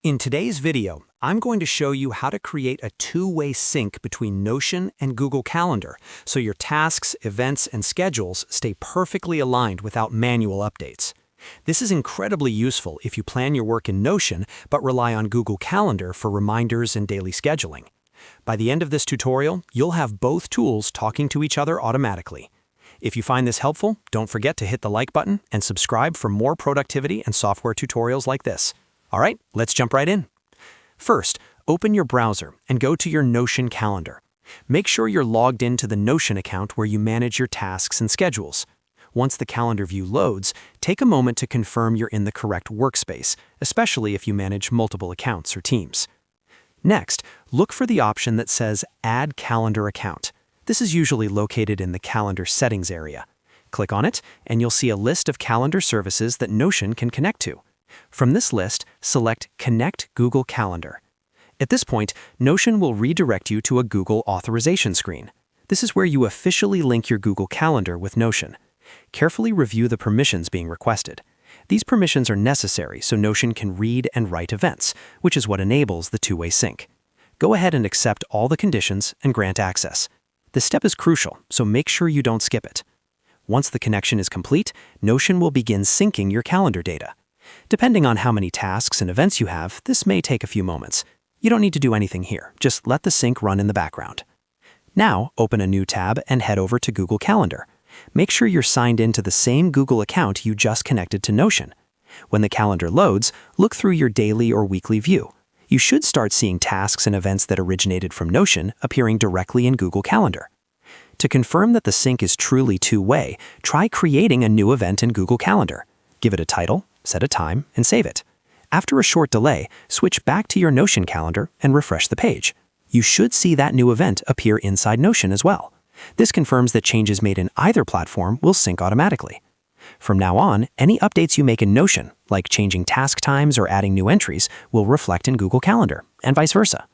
In today's video, I'm going to show you how to create a two-way sync between Notion and Google Calendar so your tasks, events, and schedules stay perfectly aligned without manual updates. This is incredibly useful if you plan your work in Notion but rely on Google Calendar for reminders and daily scheduling. By the end of this tutorial, you'll have both tools talking to each other automatically. If you find this helpful, don't forget to hit the like button and subscribe for more productivity and software tutorials like this. All right, let's jump right in. First, open your browser and go to your Notion calendar. Make sure you're logged into the Notion account where you manage your tasks and schedules. Once the calendar view loads, take a moment to confirm you're in the correct workspace, especially if you manage multiple accounts or teams. Next, look for the option that says Add Calendar Account. This is usually located in the Calendar Settings area. Click on it, and you'll see a list of calendar services that Notion can connect to. From this list, select Connect Google Calendar. At this point, Notion will redirect you to a Google authorization screen. This is where you officially link your Google Calendar with Notion. Carefully review the permissions being requested. These permissions are necessary so Notion can read and write events, which is what enables the two-way sync. Go ahead and accept all the conditions and grant access. This step is crucial, so make sure you don't skip it. Once the connection is complete, Notion will begin syncing your calendar data. Depending on how many tasks and events you have, this may take a few moments. You don't need to do anything here, just let the sync run in the background. Now, open a new tab and head over to Google Calendar. Make sure you're signed into the same Google account you just connected to Notion. When the calendar loads, look through your daily or weekly view. You should start seeing tasks and events that originated from Notion appearing directly in Google Calendar. To confirm that the sync is truly two-way, try creating a new event in Google Calendar. Give it a title, set a time, and save it. After a short delay, switch back to your Notion calendar and refresh the page. You should see that new event appear inside Notion as well. This confirms that changes made in either platform will sync automatically. From now on, any updates you make in Notion, like changing task times or adding new entries, will reflect in Google Calendar, and vice versa.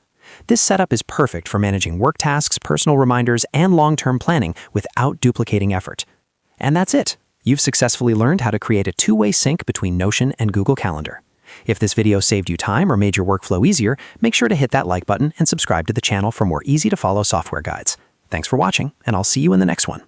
This setup is perfect for managing work tasks, personal reminders, and long-term planning without duplicating effort. And that's it. You've successfully learned how to create a two-way sync between Notion and Google Calendar. If this video saved you time or made your workflow easier, make sure to hit that like button and subscribe to the channel for more easy-to-follow software guides. Thanks for watching, and I'll see you in the next one.